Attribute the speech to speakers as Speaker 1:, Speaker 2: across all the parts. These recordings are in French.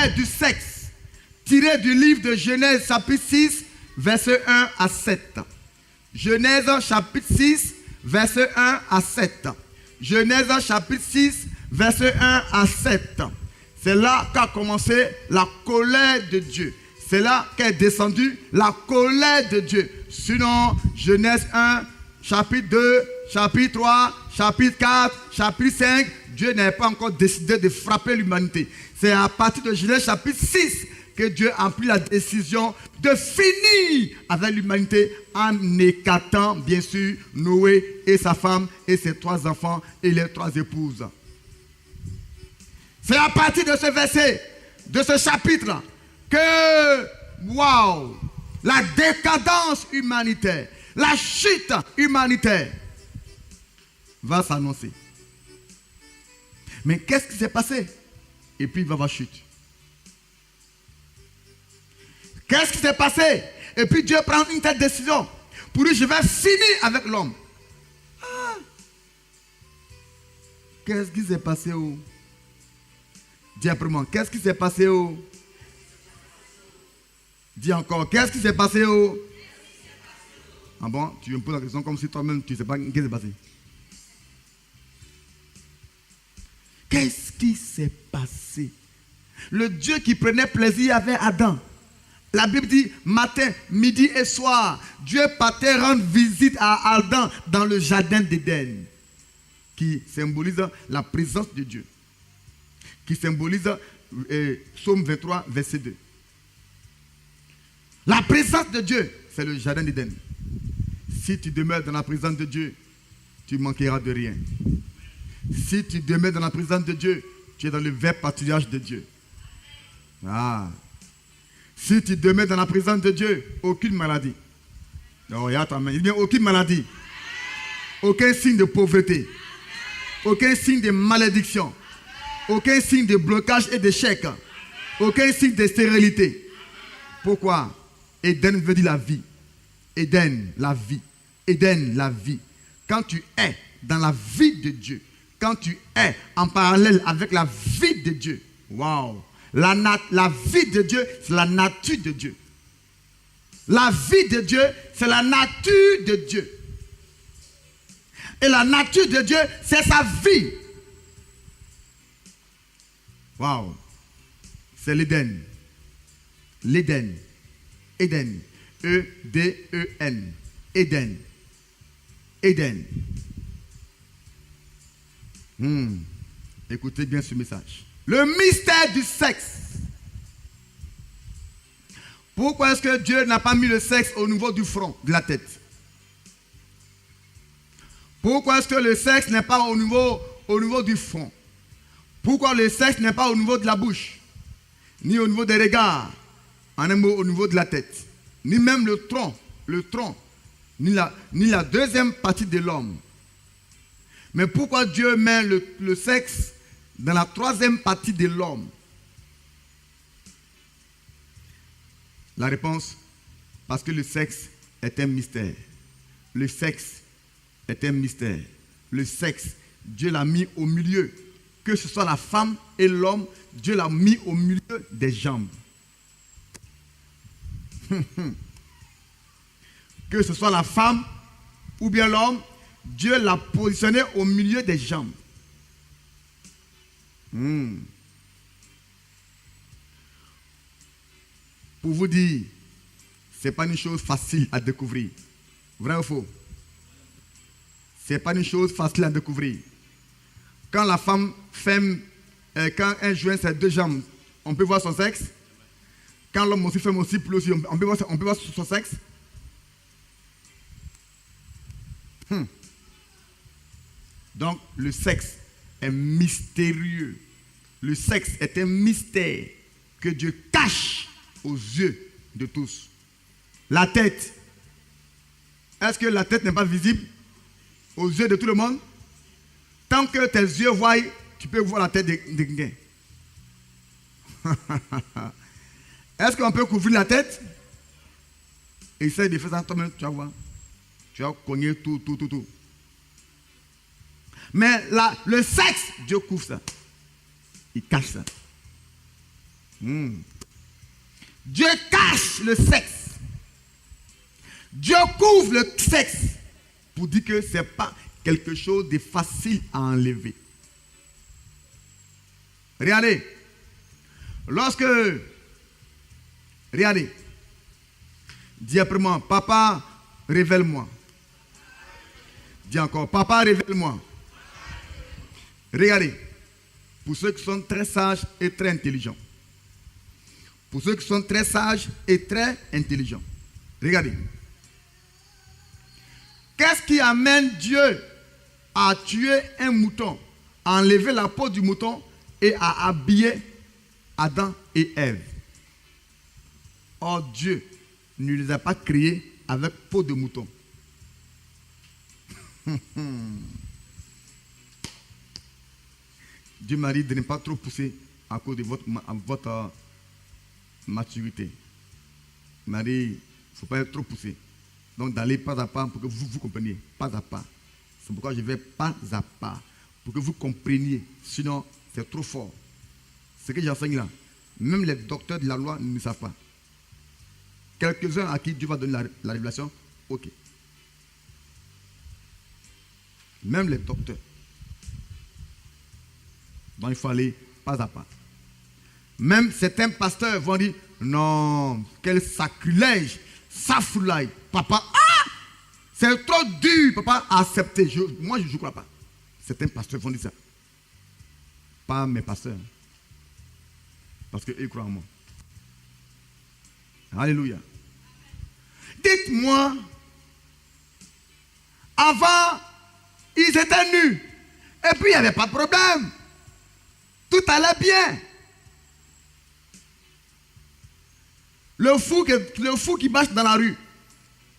Speaker 1: colère du sexe, tiré du livre de Genèse chapitre 6, verset 1 à 7. Genèse chapitre 6, verset 1 à 7. Genèse chapitre 6, verset 1 à 7. C'est là qu'a commencé la colère de Dieu. C'est là qu'est descendue la colère de Dieu. Sinon, Genèse 1, chapitre 2, chapitre 3, chapitre 4, chapitre 5, Dieu n'a pas encore décidé de frapper l'humanité. C'est à partir de Genèse chapitre 6 que Dieu a pris la décision de finir avec l'humanité en écartant, bien sûr, Noé et sa femme et ses 3 enfants et les 3 épouses. C'est à partir de ce verset, de ce chapitre, que, waouh, la décadence humanitaire, la chute humanitaire va s'annoncer. Mais qu'est-ce qui s'est passé? Et puis il va y avoir chute. Qu'est-ce qui s'est passé? Et puis Dieu prend une telle décision. Pour lui, je vais finir avec l'homme. Ah. Qu'est-ce qui s'est passé? Dis après moi, qu'est-ce qui s'est passé? Dis encore, qu'est-ce qui s'est passé? Ah bon, tu me poses la question comme si toi-même tu ne sais pas ce qui s'est passé. Qu'est-ce qui s'est passé? Le Dieu qui prenait plaisir avec Adam. La Bible dit matin, midi et soir, Dieu partait rendre visite à Adam dans le jardin d'Éden, qui symbolise la présence de Dieu, qui symbolise Psaume 23, verset 2. La présence de Dieu, c'est le jardin d'Éden. Si tu demeures dans la présence de Dieu, tu ne manqueras de rien. Si tu demeures dans la présence de Dieu, tu es dans le vrai pâturage de Dieu. Ah. Si tu demeures dans la présence de Dieu, aucune maladie. Oh, regarde ta main. Il dit bien aucune maladie. Aucun signe de pauvreté. Aucun signe de malédiction. Aucun signe de blocage et d'échec. Aucun signe de stérilité. Pourquoi? Éden veut dire la vie. Éden, la vie. Éden, la vie. Quand tu es dans la vie de Dieu, quand tu es en parallèle avec la vie de Dieu, waouh! La vie de Dieu, c'est la nature de Dieu. La vie de Dieu, c'est la nature de Dieu. Et la nature de Dieu, c'est sa vie. Waouh! C'est l'Éden. L'Éden. Éden. E-D-E-N. Éden. Éden. Écoutez bien ce message. Le mystère du sexe. Pourquoi est-ce que Dieu n'a pas mis le sexe au niveau du front, de la tête? Pourquoi est-ce que le sexe n'est pas au niveau du front? Pourquoi le sexe n'est pas au niveau de la bouche? Ni au niveau des regards, en un mot au niveau de la tête. Ni même le tronc, ni la deuxième partie de l'homme. Mais pourquoi Dieu met le sexe dans la troisième partie de l'homme? La réponse, parce que le sexe est un mystère. Le sexe est un mystère. Le sexe, Dieu l'a mis au milieu. Que ce soit la femme et l'homme, Dieu l'a mis au milieu des jambes. Que ce soit la femme ou bien l'homme, Dieu l'a positionné au milieu des jambes. Pour vous dire, ce n'est pas une chose facile à découvrir. Vrai ou faux? Ce n'est pas une chose facile à découvrir. Quand la femme ferme, quand elle joint ses 2 jambes, on peut voir son sexe. Quand l'homme aussi ferme aussi, plus aussi, on peut voir son sexe. Donc, le sexe est mystérieux. Le sexe est un mystère que Dieu cache aux yeux de tous. La tête. Est-ce que la tête n'est pas visible aux yeux de tout le monde? Tant que tes yeux voient, tu peux voir la tête de quelqu'un. Est-ce qu'on peut couvrir la tête? Essaye de faire ça toi-même, tu vas voir. Tu vas cogner tout. Mais le sexe, Dieu couvre ça. Il cache ça. Dieu cache le sexe. Dieu couvre le sexe pour dire que ce n'est pas quelque chose de facile à enlever. Regardez. Regardez. Dis après moi, papa, révèle-moi. Dis encore, papa, révèle-moi. Regardez. Pour ceux qui sont très sages et très intelligents. Pour ceux qui sont très sages et très intelligents. Regardez. Qu'est-ce qui amène Dieu à tuer un mouton, à enlever la peau du mouton et à habiller Adam et Ève? Or, Dieu ne les a pas créés avec peau de mouton. Dieu m'a dit de ne pas trop pousser à cause de votre maturité. Il m'a dit, il ne faut pas être trop poussé. Donc d'aller pas à pas pour que vous compreniez. Pas à pas. C'est pourquoi je vais pas à pas. Pour que vous compreniez. Sinon, c'est trop fort. Ce que j'enseigne là, même les docteurs de la loi ne savent pas. Quelques-uns à qui Dieu va donner la révélation, ok. Même les docteurs. Donc il faut aller pas à pas. Même certains pasteurs vont dire, non, quel sacrilège, safoulaï, papa, c'est trop dur, papa, à accepter. Moi, je ne crois pas. Certains pasteurs vont dire ça. Pas mes pasteurs. Parce qu'eux croient en moi. Alléluia. Dites-moi, avant, ils étaient nus. Et puis, il n'y avait pas de problème. Tout allait bien. Le fou qui marche dans la rue,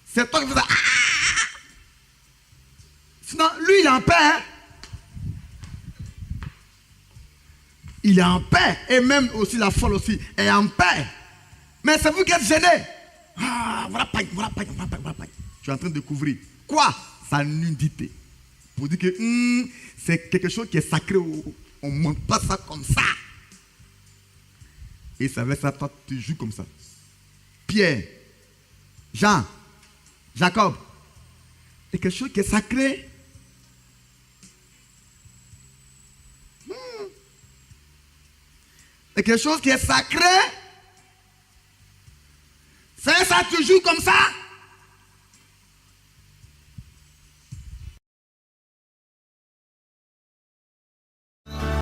Speaker 1: c'est toi qui fais ça. Sinon, lui, il est en paix. Hein? Il est en paix. Et même aussi la folle aussi est en paix. Mais c'est vous qui êtes gênés. Voilà paille. Tu es en train de découvrir. Quoi? Sa nudité. Pour dire que c'est quelque chose qui est sacré. On ne montre pas ça comme ça. Et ça veut ça, toi, tu joues comme ça. Pierre, Jean, Jacob. C'est quelque chose qui est sacré. C'est quelque chose qui est sacré. C'est ça, tu joues comme ça.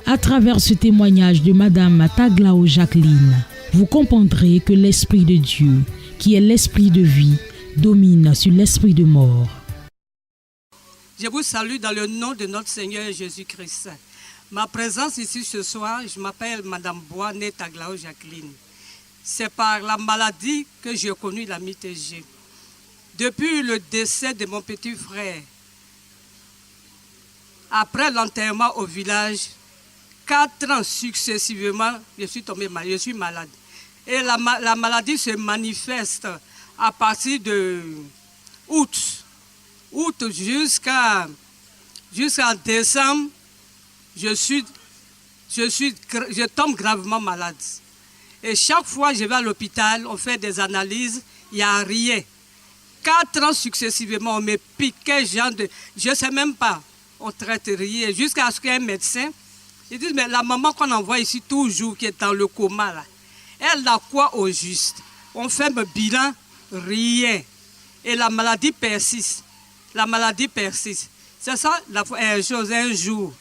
Speaker 2: À travers ce témoignage de Madame Taglao Jacqueline, vous comprendrez que l'Esprit de Dieu, qui est l'Esprit de vie, domine sur l'Esprit de mort.
Speaker 3: Je vous salue dans le nom de notre Seigneur Jésus-Christ. Ma présence ici ce soir, je m'appelle Madame Boané Taglao Jacqueline. C'est par la maladie que j'ai connu la MITG. Depuis le décès de mon petit frère, après l'enterrement au village, 4 ans successivement, je suis tombé malade, je suis malade. Et la maladie se manifeste à partir de août jusqu'en décembre, je tombe gravement malade. Et chaque fois que je vais à l'hôpital, on fait des analyses, il n'y a rien. 4 ans successivement, on me piquait, je ne sais même pas, on traite rien. Jusqu'à ce qu'un médecin, il dit, mais la maman qu'on envoie ici toujours, qui est dans le coma, là, elle a quoi au juste? On fait le bilan, rien. Et la maladie persiste. La maladie persiste. C'est ça la chose, un jour.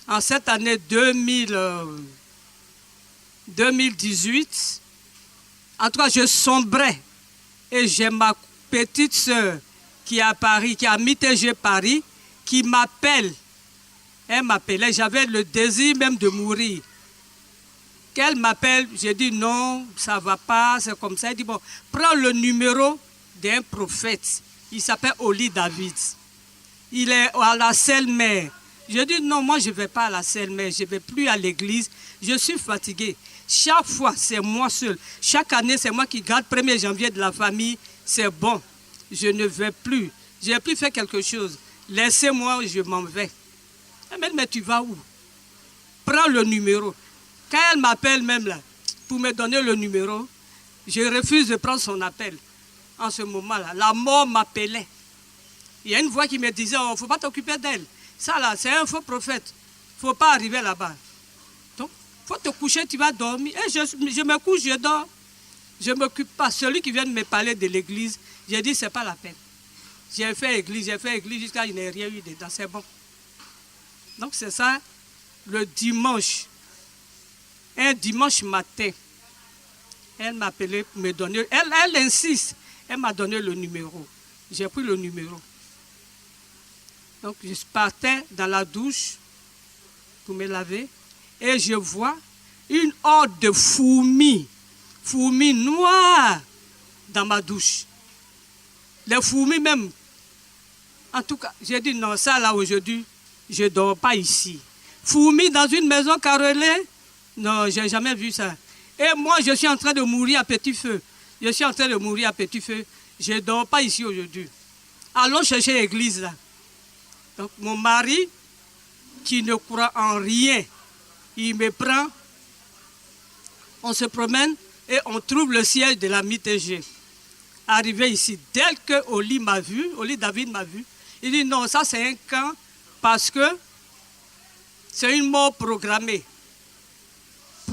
Speaker 3: En cette année 2018, en tout cas, je sombrais. Et j'ai ma petite soeur qui est à Paris, qui a MITG Paris, qui m'appelle. Elle m'appelait, j'avais le désir même de mourir. Qu'elle m'appelle, j'ai dit non, ça ne va pas, c'est comme ça. Elle dit, bon, prends le numéro d'un prophète. Il s'appelle Oli David. Il est à la Selle-Mer. Je dis non, moi je ne vais pas à la Selle-Mer, je ne vais plus à l'église. Je suis fatigué. Chaque fois, c'est moi seul. Chaque année, c'est moi qui garde 1er janvier de la famille. C'est bon, je ne vais plus. Je n'ai plus fait quelque chose. Laissez-moi, je m'en vais. Elle me dit, mais tu vas où? Prends le numéro. Quand elle m'appelle même là, pour me donner le numéro. Je refuse de prendre son appel. En ce moment-là, la mort m'appelait. Il y a une voix qui me disait, il ne faut pas t'occuper d'elle. Ça là, c'est un faux prophète. Il ne faut pas arriver là-bas. Donc, il faut te coucher, tu vas dormir. Et je me couche, je dors. Je ne m'occupe pas. Celui qui vient de me parler de l'église, j'ai dit, ce n'est pas la peine. J'ai fait église jusqu'à il n'y ait rien eu dedans. C'est bon. Donc, c'est ça, le dimanche. Un dimanche matin, elle m'a appelé pour me donner. Elle insiste. Elle m'a donné le numéro. J'ai pris le numéro. Donc, je partais dans la douche pour me laver et je vois une horde de fourmis noires dans ma douche. Les fourmis même. En tout cas, j'ai dit non, ça là aujourd'hui, je ne dors pas ici. Fourmis dans une maison carrelée? Non, je n'ai jamais vu ça. Et moi, je suis en train de mourir à petit feu. Je ne dors pas ici aujourd'hui. Allons chercher l'église là. Donc, mon mari, qui ne croit en rien, il me prend, on se promène et on trouve le siège de la MITG. Arrivé ici, dès que Oli David m'a vu, il dit non, ça c'est un camp parce que c'est une mort programmée.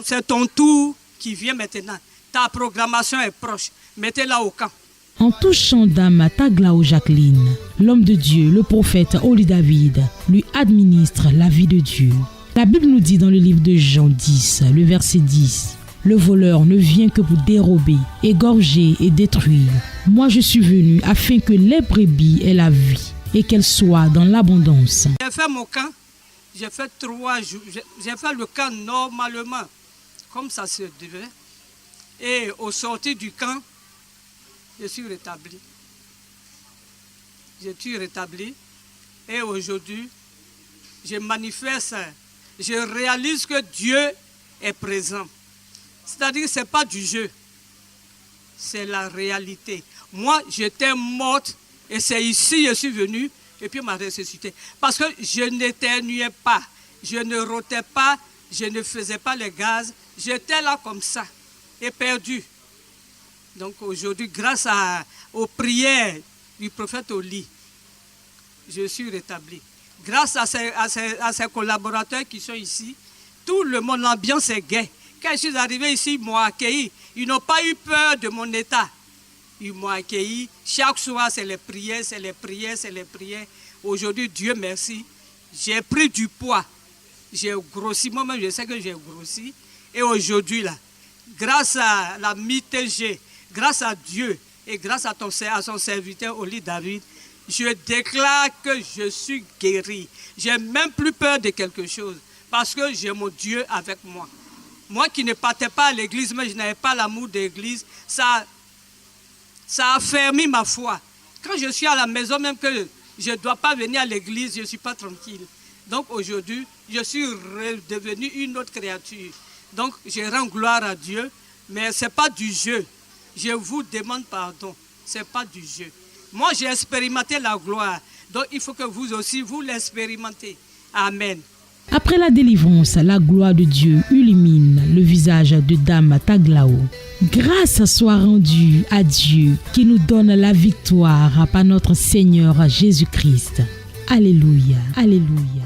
Speaker 3: C'est ton tour qui vient maintenant. Ta programmation est proche. Mettez-la au camp.
Speaker 2: En touchant Dame Taglao Jacqueline, l'homme de Dieu, le prophète Oli David, lui administre la vie de Dieu. La Bible nous dit dans le livre de Jean 10, le verset 10, « Le voleur ne vient que pour dérober, égorger et détruire. Moi je suis venu afin que les brebis aient la vie et qu'elles soient dans l'abondance. »
Speaker 3: J'ai fait mon camp, j'ai fait 3 jours, j'ai fait le camp normalement, comme ça se devait. Et au sortir du camp, je suis rétabli. Et aujourd'hui, je manifeste, je réalise que Dieu est présent. C'est-à-dire que ce n'est pas du jeu, c'est la réalité. Moi, j'étais morte et c'est ici que je suis venu et puis on m'a ressuscité. Parce que je n'éternuais pas, je ne rotais pas, je ne faisais pas les gaz. J'étais là comme ça, éperdu. Donc aujourd'hui, grâce aux prières du prophète Oli, je suis rétabli. Grâce à ces collaborateurs qui sont ici, tout le monde, l'ambiance est gaie. Quand je suis arrivé ici, ils m'ont accueilli. Ils n'ont pas eu peur de mon état. Ils m'ont accueilli. Chaque soir, c'est les prières. Aujourd'hui, Dieu merci, j'ai pris du poids. J'ai grossi. Moi-même, je sais que j'ai grossi. Et aujourd'hui, là, grâce à la MITG, grâce à Dieu et grâce à son serviteur Oli David, je déclare que je suis guéri. Je n'ai même plus peur de quelque chose parce que j'ai mon Dieu avec moi. Moi qui ne partais pas à l'église, mais je n'avais pas l'amour de l'église, ça a affermi ma foi. Quand je suis à la maison, même que je ne dois pas venir à l'église, je ne suis pas tranquille. Donc aujourd'hui, je suis redevenu une autre créature. Donc je rends gloire à Dieu, mais ce n'est pas du jeu. Je vous demande pardon, ce n'est pas du jeu. Moi, j'ai expérimenté la gloire. Donc il faut que vous aussi, vous l'expérimentez. Amen.
Speaker 2: Après la délivrance, la gloire de Dieu illumine le visage de Dame Taglao. Grâce soit rendue à Dieu qui nous donne la victoire par notre Seigneur Jésus-Christ. Alléluia, alléluia.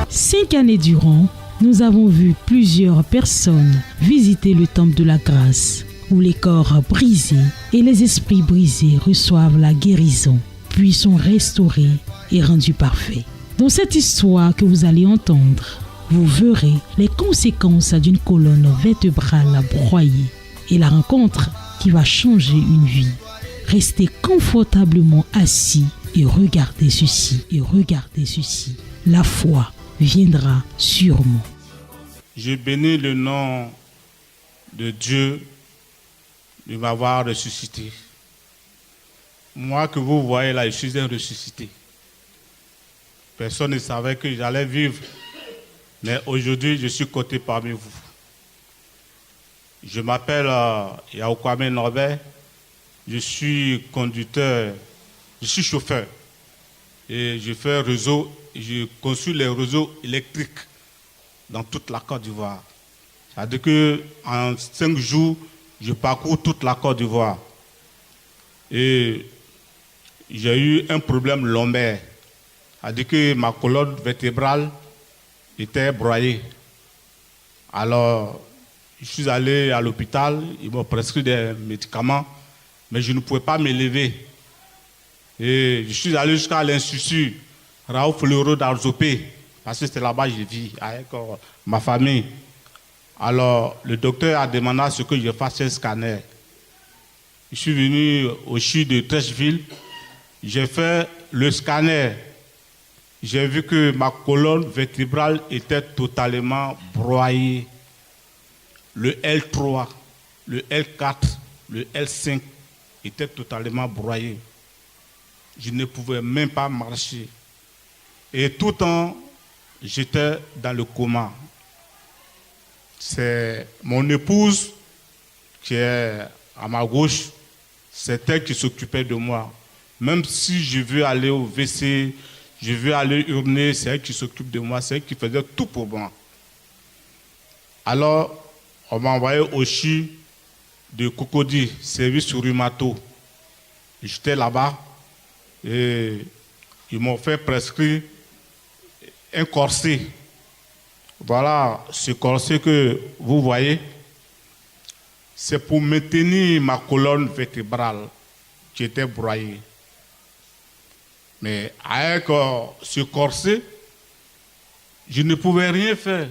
Speaker 2: Cinq années durant, nous avons vu plusieurs personnes visiter le temple de la grâce, où les corps brisés et les esprits brisés reçoivent la guérison, puis sont restaurés et rendus parfaits. Dans cette histoire que vous allez entendre, vous verrez les conséquences d'une colonne vertébrale broyée et la rencontre qui va changer une vie. Restez confortablement assis et regardez ceci, La foi viendra sûrement.
Speaker 4: Je bénis le nom de Dieu de m'avoir ressuscité. Moi que vous voyez là, je suis un ressuscité. Personne ne savait que j'allais vivre, mais aujourd'hui je suis coté parmi vous. Je m'appelle Yaoukwame Norbert, je suis conducteur Je suis chauffeur et je fais réseau, je construis les réseaux électriques dans toute la Côte d'Ivoire. C'est-à-dire qu'en 5 jours, je parcours toute la Côte d'Ivoire. Et j'ai eu un problème lombaire. C'est-à-dire que ma colonne vertébrale était broyée. Alors, je suis allé à l'hôpital, ils m'ont prescrit des médicaments, mais je ne pouvais pas me lever. Et je suis allé jusqu'à l'Institut Raoul Fleureau d'Arzopé, parce que c'était là-bas que je vis avec ma famille. Alors, le docteur a demandé à ce que je fasse un scanner. Je suis venu au CHU de Trècheville, j'ai fait le scanner. J'ai vu que ma colonne vertébrale était totalement broyée. Le L3, le L4, le L5 étaient totalement broyés. Je ne pouvais même pas marcher. Et tout le temps, j'étais dans le coma. C'est mon épouse qui est à ma gauche, c'est elle qui s'occupait de moi. Même si je veux aller au WC, je veux aller uriner, c'est elle qui s'occupe de moi, c'est elle qui faisait tout pour moi. Alors, on m'a envoyé au CHU de Cocody, service rhumato. J'étais là-bas et ils m'ont fait prescrire un corset. Voilà, ce corset que vous voyez, c'est pour maintenir ma colonne vertébrale qui était broyée. Mais avec ce corset, je ne pouvais rien faire.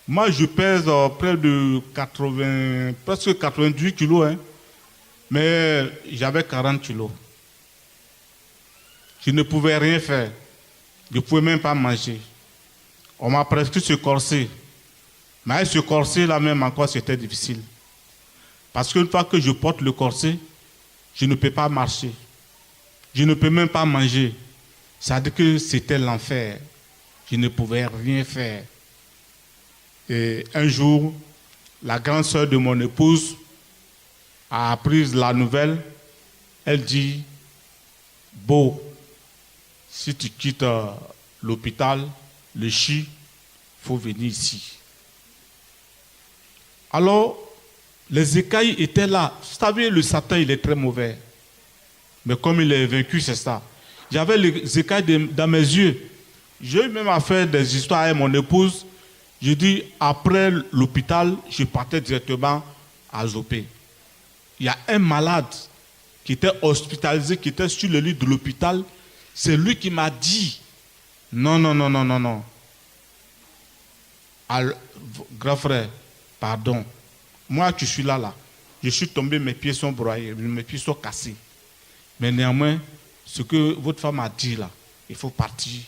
Speaker 4: Moi, je pèse près de 80, presque 88 kilos, hein, mais j'avais 40 kilos. Je ne pouvais rien faire. Je ne pouvais même pas manger. On m'a prescrit ce corset. Mais avec ce corset-là même encore, c'était difficile. Parce qu'une fois que je porte le corset, je ne peux pas marcher. Je ne peux même pas manger. C'est-à-dire que c'était l'enfer. Je ne pouvais rien faire. Et un jour, la grande sœur de mon épouse a appris la nouvelle. Elle dit, Beau, si tu quittes l'hôpital, le CHU, il faut venir ici. Alors, les écailles étaient là. Vous savez, le Satan, il est très mauvais. Mais comme il est vaincu, c'est ça. J'avais les écailles dans mes yeux. J'ai eu même à faire des histoires avec mon épouse. Je dis, après l'hôpital, je partais directement à Zopé. Il y a un malade qui était hospitalisé, qui était sur le lit de l'hôpital. C'est lui qui m'a dit, non. Alors, grand frère, pardon. Moi, je suis là. Je suis tombé, mes pieds sont broyés, mes pieds sont cassés. Mais néanmoins, ce que votre femme a dit là, il faut partir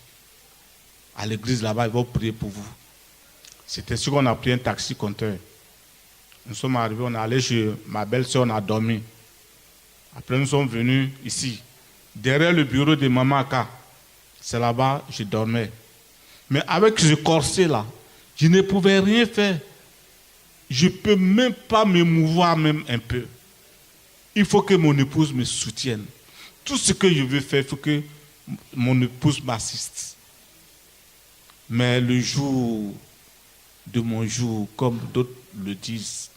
Speaker 4: à l'église là-bas, ils vont prier pour vous. C'était sûr qu'on a pris un taxi compteur. Nous sommes arrivés, on est allé chez ma belle-sœur, on a dormi. Après, nous sommes venus ici, derrière le bureau de Maman Aka. C'est là-bas, je dormais. Mais avec ce corset-là, je ne pouvais rien faire. Je ne peux même pas me mouvoir même un peu. Il faut que mon épouse me soutienne. Tout ce que je veux faire, il faut que mon épouse m'assiste. Mais le jour de mon jour, comme d'autres le disent,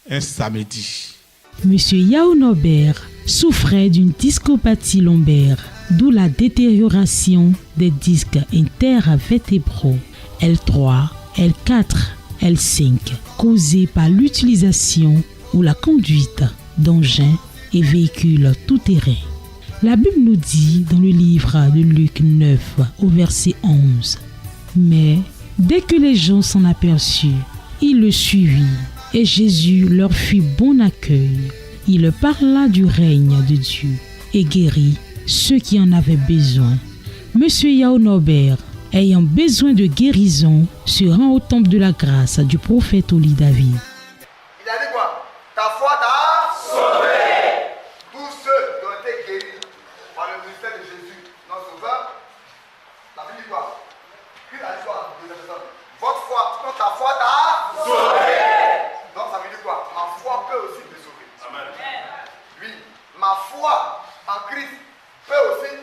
Speaker 4: un samedi.
Speaker 2: Monsieur Yao Norbert souffrait d'une discopathie lombaire, d'où la détérioration des disques intervertébraux L3, L4, L5, causée par l'utilisation ou la conduite d'engins et véhicules tout-terrain. La Bible nous dit dans le livre de Luc 9 au verset 11, « Mais dès que les gens s'en aperçurent, ils le suivirent, et Jésus leur fit bon accueil. Il parla du règne de Dieu et guérit ceux qui en avaient besoin. » Monsieur Yao Norbert, ayant besoin de guérison, se rend au temple de la grâce du prophète Oli David.
Speaker 1: Il a dit quoi? Ta foi t'a sauvé. Tous ceux qui ont été guéris par le ministère de Jésus, notre sauveur, la Bible dit quoi? Christ a dit quoi? Votre foi, ta foi t'a sauvé. Donc ça veut dire quoi? Ma foi peut aussi me sauver. Amen. Oui, ma foi en Christ peut aussi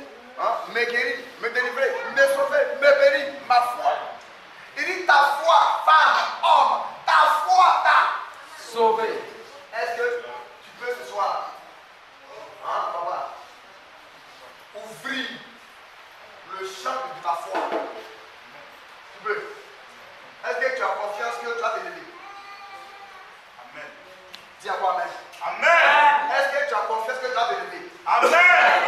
Speaker 1: me guérir, me délivrer, me sauver, me bénir, ma foi. Il dit ta foi, femme, homme, ta foi t'a sauvé. Est-ce que tu peux ce soir, papa, ouvrir le champ de ta foi? Tu peux. Est-ce que tu as confiance que tu as béni? Amen. Dis à quoi amen?
Speaker 5: Amen.
Speaker 1: Est-ce que tu as confiance que tu as béni?
Speaker 5: Amen.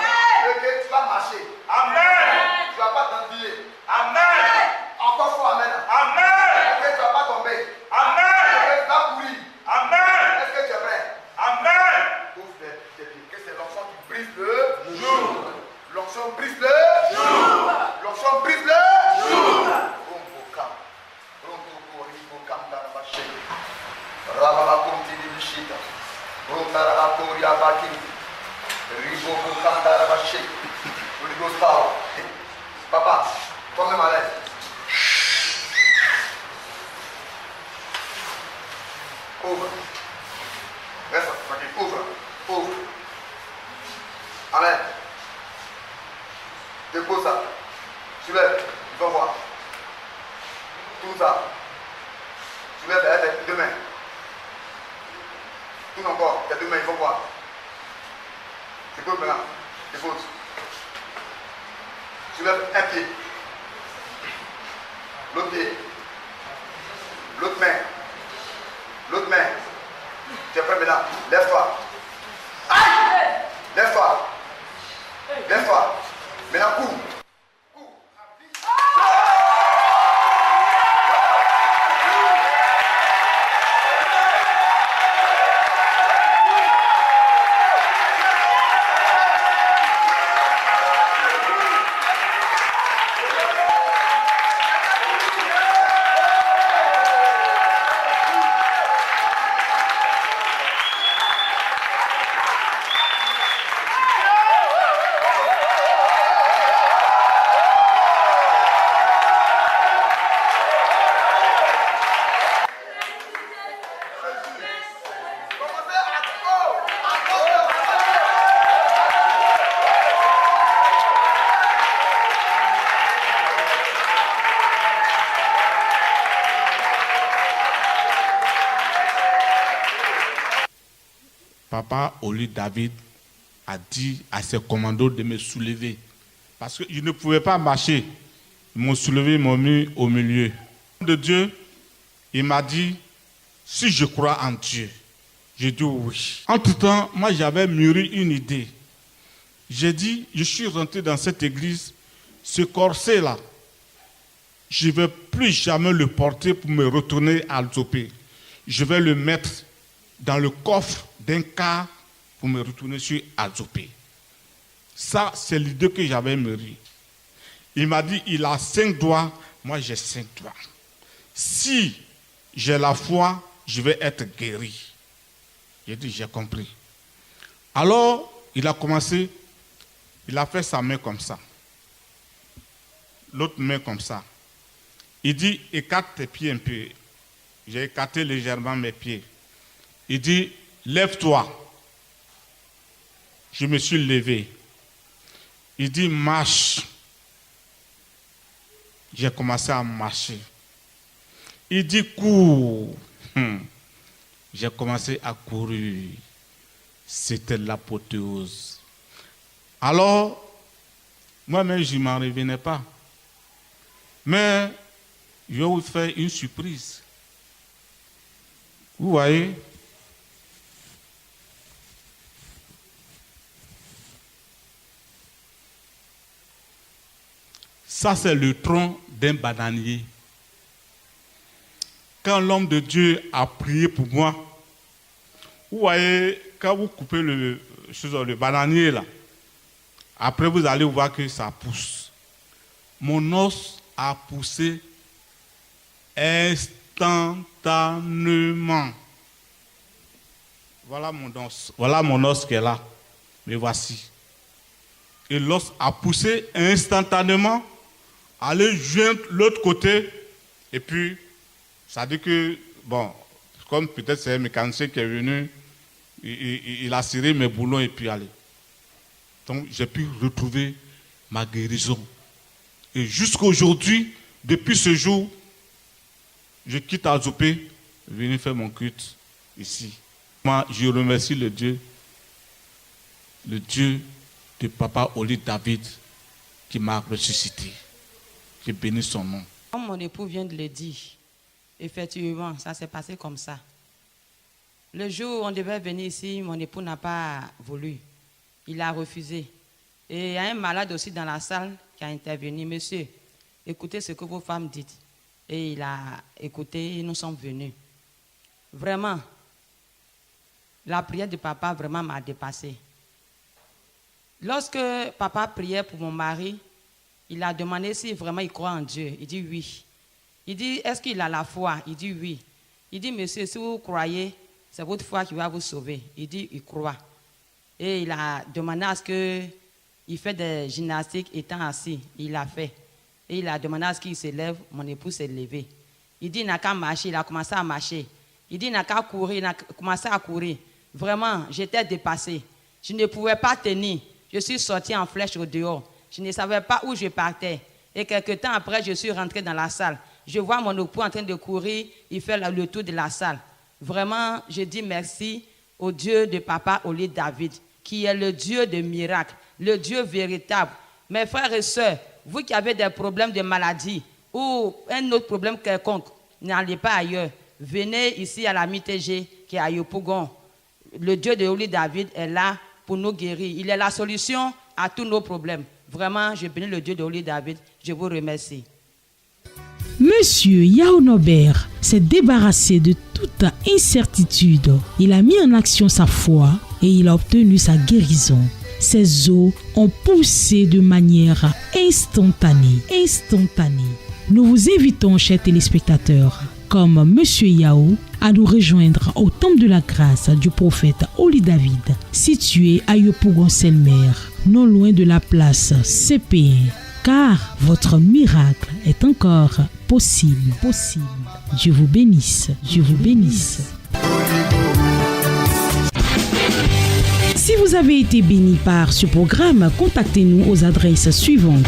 Speaker 1: Et que tu vas marcher?
Speaker 5: Amen.
Speaker 1: Tu ne vas pas t'ennuyer?
Speaker 5: Amen.
Speaker 1: Encore fois amen.
Speaker 5: Amen.
Speaker 1: Est-ce que tu ne vas pas tomber?
Speaker 5: Amen.
Speaker 1: Est-ce que tu vas courir?
Speaker 5: Amen.
Speaker 1: Est-ce que tu es prêt?
Speaker 5: Amen.
Speaker 1: Ouvre tes pieds. Que c'est l'onction qui brise le jour. L'onction brise le jour. L'onction brise le jour. Papa, toi-même à l'aise. Ouvre. Reste tranquille. Ouvre. Ouvre. Amen. Dépose ça. Soulève. Ils vont voir. Tout ça. Soulève tes deux mains. Tourne encore. Tes deux mains, ils vont voir. Dépose maintenant. Dépose. Soulève un pied. L'autre pied. L'autre main. L'autre main. Tu es prêt maintenant? Lève-toi. Aïe! Lève-toi. Lève-toi. Maintenant, cours.
Speaker 4: Papa, au lieu David, a dit à ses commandos de me soulever. Parce que je ne pouvais pas marcher. Ils m'ont soulevé, ils m'ont mis au milieu. De Dieu, il m'a dit, si je crois en Dieu, j'ai dit oui. Entre-temps, moi j'avais mûri une idée. J'ai dit, je suis rentré dans cette église, ce corset-là, je ne vais plus jamais le porter pour me retourner à Alzopé. Je vais le mettre dans le coffre d'un car pour me retourner sur Alzopé. Ça, c'est l'idée que j'avais mûri. Il m'a dit, il a 5 doigts, moi j'ai 5 doigts. Si j'ai la foi, je vais être guéri. J'ai dit, j'ai compris. Alors, il a commencé, il a fait sa main comme ça. L'autre main comme ça. Il dit, écarte tes pieds un peu. J'ai écarté légèrement mes pieds. Il dit, lève-toi. Je me suis levé. Il dit, marche. J'ai commencé à marcher. Il dit, cours. J'ai commencé à courir. C'était l'apothéose. Alors, moi-même, je ne m'en revenais pas. Mais, je vais vous faire une surprise. Vous voyez? Ça, c'est le tronc d'un bananier. Quand l'homme de Dieu a prié pour moi, vous voyez, quand vous coupez le bananier là, après vous allez voir que ça pousse. Mon os a poussé instantanément. Voilà mon os qui est là. Mais voici. Et l'os a poussé instantanément, aller joindre l'autre côté, et puis, ça dit que, bon, comme peut-être c'est un mécanicien qui est venu, il a serré mes boulons et puis allez. Donc j'ai pu retrouver ma guérison. Et jusqu'à aujourd'hui, depuis ce jour, je quitte Azopé, venir faire mon culte ici. Moi, je remercie le Dieu de Papa Oli David qui m'a ressuscité. Je bénis son nom.
Speaker 6: Comme mon époux vient de le dire, effectivement, ça s'est passé comme ça. Le jour où on devait venir ici, mon époux n'a pas voulu. Il a refusé. Et il y a un malade aussi dans la salle qui a intervenu. Monsieur, écoutez ce que vos femmes disent. Et il a écouté et nous sommes venus. Vraiment, la prière de papa vraiment m'a dépassé. Lorsque papa priait pour mon mari, il a demandé si vraiment il croit en Dieu. Il dit oui. Il dit, est-ce qu'il a la foi? Il dit oui. Il dit, monsieur, si vous croyez, c'est votre foi qui va vous sauver. Il dit, il croit. Et il a demandé à ce qu'il fait des gymnastiques étant assis. Il l'a fait. Et il a demandé à ce qu'il se lève. Mon époux s'est levé. Il dit, il n'a qu'à marcher. Il a commencé à marcher. Il dit, il n'a qu'à courir. Il a commencé à courir. Vraiment, j'étais dépassée. Je ne pouvais pas tenir. Je suis sortie en flèche au dehors. Je ne savais pas où je partais. Et quelques temps après, je suis rentrée dans la salle. Je vois mon époux en train de courir. Il fait le tour de la salle. Vraiment, je dis merci au Dieu de Papa Oli David, qui est le Dieu de miracles, le Dieu véritable. Mes frères et sœurs, vous qui avez des problèmes de maladie ou un autre problème quelconque, n'allez pas ailleurs. Venez ici à la MITG qui est à Yopougon. Le Dieu de Oli David est là pour nous guérir. Il est la solution à tous nos problèmes. Vraiment, je bénis le Dieu de Oli David. Je vous remercie.
Speaker 2: Monsieur Yao Nobert s'est débarrassé de toute incertitude. Il a mis en action sa foi et il a obtenu sa guérison. Ses os ont poussé de manière instantanée. Nous vous invitons, chers téléspectateurs, comme Monsieur Yao, à nous rejoindre au temple de la grâce du prophète Oli David, situé à Yopougon-Selmer, non loin de la place CP1. Car votre miracle est encore possible. Dieu vous bénisse. Si vous avez été béni par ce programme, contactez-nous aux adresses suivantes.